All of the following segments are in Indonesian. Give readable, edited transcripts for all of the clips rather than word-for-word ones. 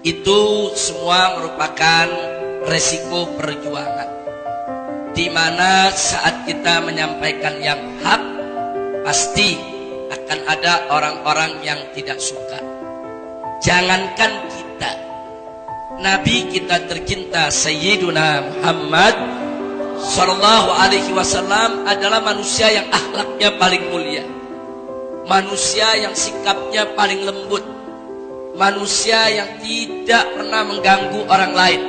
Itu semua merupakan resiko perjuangan, di mana saat kita menyampaikan yang hak, pasti akan ada orang-orang yang tidak suka. Jangankan kita, Nabi kita tercinta Sayyiduna Muhammad Sallallahu Alaihi Wasallam adalah manusia yang akhlaknya paling mulia, manusia yang sikapnya paling lembut, manusia yang tidak pernah mengganggu orang lain,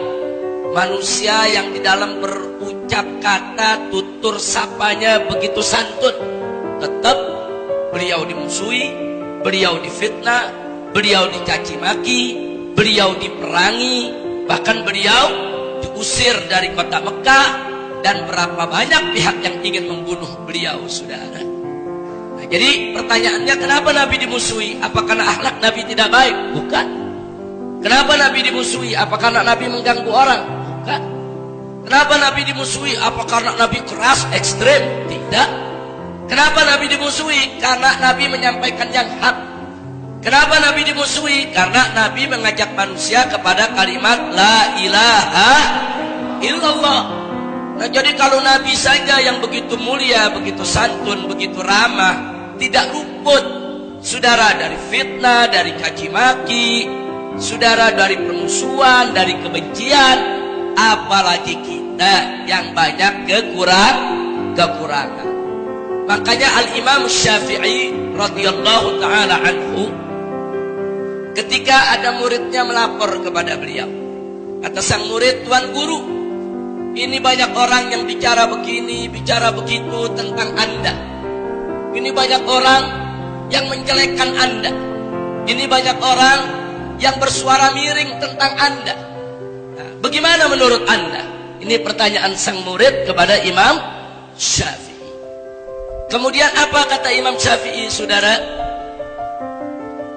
manusia yang di dalam berucap kata tutur sapanya begitu santun. Tetap beliau dimusuhi, beliau difitnah, beliau dicaci maki, beliau diperangi, bahkan beliau diusir dari kota Mekah, dan berapa banyak pihak yang ingin membunuh beliau, saudara. Nah, jadi pertanyaannya, kenapa Nabi dimusuhi? Apa karena akhlak Nabi tidak baik? Bukan. Kenapa Nabi dimusuhi? Apa karena Nabi mengganggu orang? Bukan. Kenapa Nabi dimusuhi? Apa karena Nabi keras, ekstrem? Tidak. Kenapa Nabi dimusuhi? Karena Nabi menyampaikan yang hak. Kenapa Nabi dimusuhi? Karena Nabi mengajak manusia kepada kalimat La ilaha illallah. Nah, jadi kalau Nabi saja yang begitu mulia, begitu santun, begitu ramah, tidak luput, saudara, dari fitnah, dari caci maki, saudara, dari permusuhan, dari kebencian, apalagi kita yang banyak kekurangan. Makanya Al-Imam Syafi'i radhiyallahu ta'ala anhu, ketika ada muridnya melapor kepada beliau, kata sang murid, "Tuan guru, ini banyak orang yang bicara begini, bicara begitu tentang Anda. Ini banyak orang yang menjelekkan Anda. Ini banyak orang yang bersuara miring tentang Anda. Nah, bagaimana menurut Anda?" Ini pertanyaan sang murid kepada Imam Syafi'i. Kemudian apa kata Imam Syafi'i, saudara?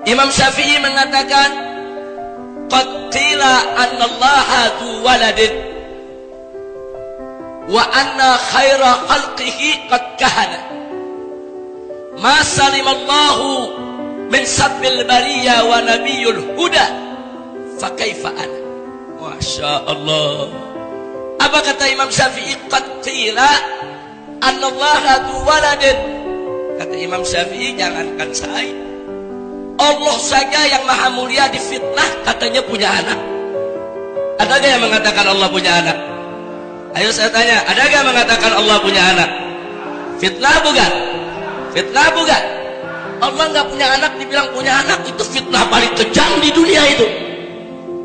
Imam Syafi'i mengatakan, "Qad qila anna Allaha dzu waladin wa anna khaira khalqihi qad kahana. Ma salimallahu min sabbil bariyah wa nabiyul huda. Fa kaifa ana?" Masya Allah. Apa kata Imam Syafi'i? Qad qila anna Allaha dzu waladin. Kata Imam Syafi'i, jangankan saya, Allah saja yang maha mulia difitnah katanya punya anak. Ada gak yang mengatakan Allah punya anak? Ayo saya tanya, ada gak mengatakan Allah punya anak? Fitnah bukan? Fitnah bukan? Allah gak punya anak dibilang punya anak, itu fitnah paling kejam di dunia itu.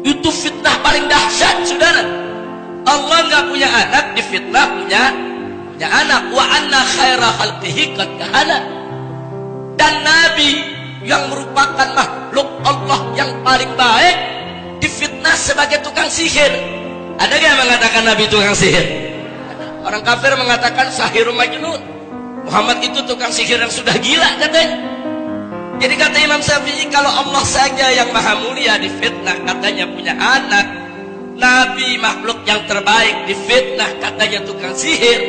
Itu fitnah paling dahsyat, saudara. Allah gak punya anak difitnah punya anak. Wa anna khaira khalqihi qad kahana. Dan Nabi yang merupakan makhluk Allah yang paling baik difitnah sebagai tukang sihir. Ada gak yang mengatakan Nabi tukang sihir? Orang kafir mengatakan sahirun majnun. Muhammad itu tukang sihir yang sudah gila katanya. Jadi kata Imam Syafi'i, kalau Allah saja yang maha mulia difitnah katanya punya anak, Nabi makhluk yang terbaik difitnah katanya tukang sihir,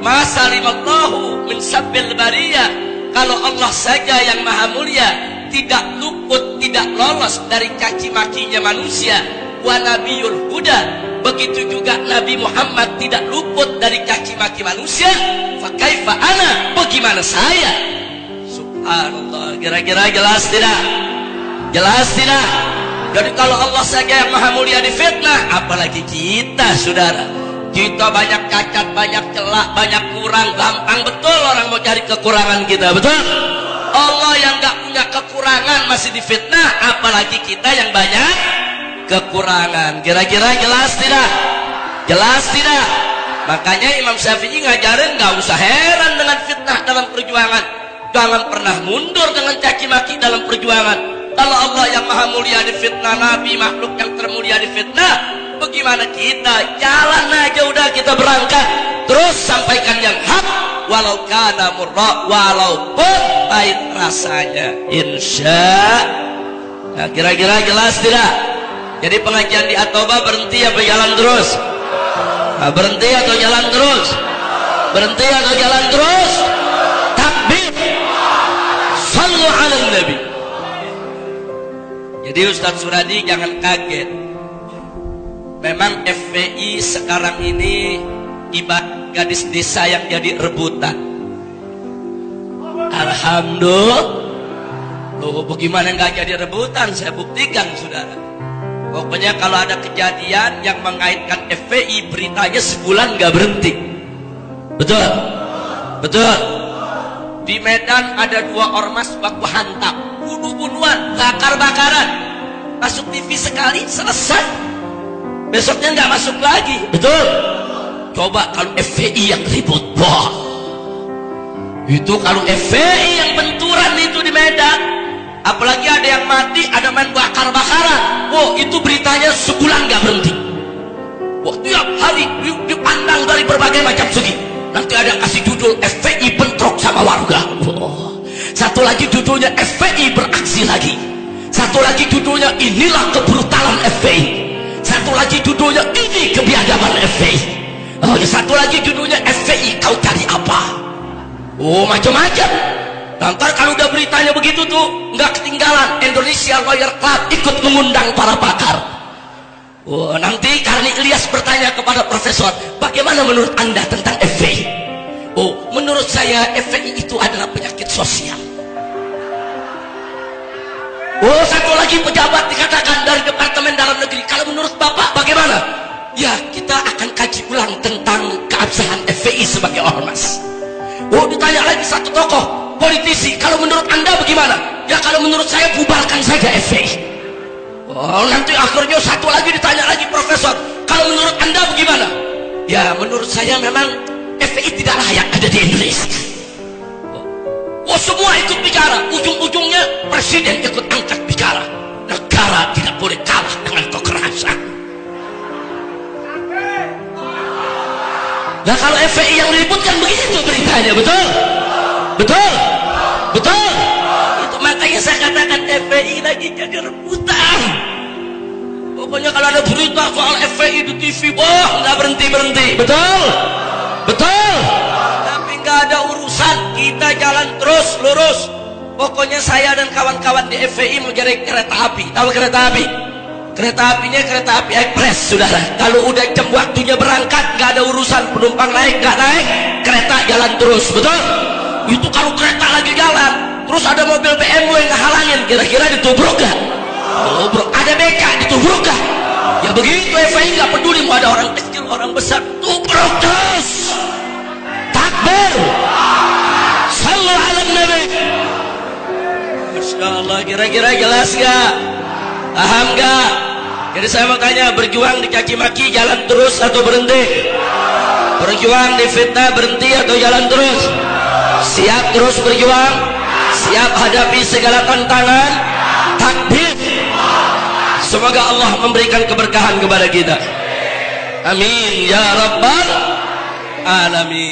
masalimallahu min sabbil bariyah. Kalau Allah saja yang maha mulia tidak luput, tidak lolos dari caci makinya manusia, wa nabiyul huda, begitu juga Nabi Muhammad tidak luput dari caci maki manusia, fa kaifa ana, bagaimana saya? Subhanallah. Kira-kira jelas tidak? Jelas tidak? Jadi kalau Allah saja yang maha mulia difitnah, apalagi kita, saudara. Kita banyak cacat, banyak celak, banyak kurang, gampang betul orang mau cari kekurangan kita, betul? Allah yang gak punya kekurangan masih difitnah, apalagi kita yang banyak kekurangan. Kira-kira jelas tidak? Jelas tidak? Makanya Imam Syafi'i ngajarin gak usah heran dengan fitnah dalam perjuangan. Jangan pernah mundur dengan caci maki dalam perjuangan. Kalau Allah yang maha mulia difitnah, Nabi makhluk yang termulia difitnah, bagaimana kita? Jalan aja udah, kita berangkat terus sampaikan yang hak, walau kana murra, walaupun pahit rasanya, insya. Nah, kira-kira jelas tidak? Jadi pengajian di Atoba berhenti apa jalan terus? Nah, berhenti atau jalan terus? Berhenti atau jalan terus? Takbir, sallu ala nabi. Jadi Ustadz Suradi jangan kaget. Memang FPI sekarang ini ibarat gadis desa yang jadi rebutan. Alhamdulillah. Loh, bagaimana nggak jadi rebutan? Saya buktikan, saudara. Pokoknya kalau ada kejadian yang mengaitkan FPI, beritanya sebulan nggak berhenti. Betul? Betul. Di Medan ada 2 ormas baku hantam, bunuh-bunuhan, bakar-bakaran. Masuk TV sekali, selesai. Besoknya nggak masuk lagi. Betul? Coba kalau FPI yang ribut, wah. Itu kalau FPI yang benturan itu di Medan, apalagi ada yang mati, ada main bakar-bakaran. Oh, itu beritanya sebulan nggak berhenti. Wah, tiap hari dipandang dari berbagai macam segi. Nanti ada kasih judul FPI bentrok sama warga. Oh. Satu lagi judulnya FPI beraksi lagi. Satu lagi judulnya inilah kebrutalan FPI. Satu lagi judulnya ini kebiadaban FPI. Oh, satu lagi judulnya FPI kau cari apa? Oh, macam-macam. Nanti kalau udah beritanya begitu tuh, nggak ketinggalan Indonesia Lawyer Club ikut mengundang para pakar. Oh, nanti Karni Ilyas bertanya kepada profesor, bagaimana menurut Anda tentang FPI? Oh, menurut saya FPI itu adalah penyakit sosial. Oh, satu lagi pejabat dikatakan dari Departemen Dalam Negeri, kalau menurut Bapak bagaimana? Ya, kita akan kaji ulang tentang keabsahan FPI sebagai ormas. Oh, ditanya lagi satu tokoh politisi, kalau menurut Anda bagaimana? Ya, kalau menurut saya bubarkan saja FPI. Oh, nanti akhirnya satu lagi ditanya lagi profesor, kalau menurut Anda bagaimana? Ya, menurut saya memang FPI tidak layak ada di Indonesia. Oh, semua ikut bicara, ujung-ujungnya presiden ikut angkat bicara. Negara tidak boleh kalah dengan kekerasan. Nah, kalau FPI yang ribut kan begitu beritanya, betul? Betul? Betul? Itu makanya saya katakan FPI lagi jadi rebutan. Pokoknya kalau ada berita soal FPI di TV, wah nggak berhenti-berhenti. Betul? Betul? Tapi nggak ada urusan, kita jalan terus lurus. Pokoknya saya dan kawan-kawan di FPI mau jadi kereta api. Tahu kereta api? Kereta apinya kereta api ekspres, saudara. Kalau udah jam waktunya berangkat, nggak ada urusan penumpang naik nggak naik, kereta jalan terus. Betul? Itu kalau kereta lagi jalan, terus ada mobil BMW yang ngehalangin, kira-kira ditubruk gak? Tubruk. Ada BK ditubruk gak? Ya begitu, FPI nggak peduli mau ada orang kecil orang besar, tubruk terus. Takbir. Sallu ala Nabi. Masya Allah, kira-kira jelas gak? Paham gak? Jadi saya mau tanya, berjuang dicaci maki jalan terus atau berhenti? Berjuang difitnah berhenti atau jalan terus? Siap terus berjuang? Siap hadapi segala tantangan? Takbir. Semoga Allah memberikan keberkahan kepada kita. Amin ya rabbal alamin.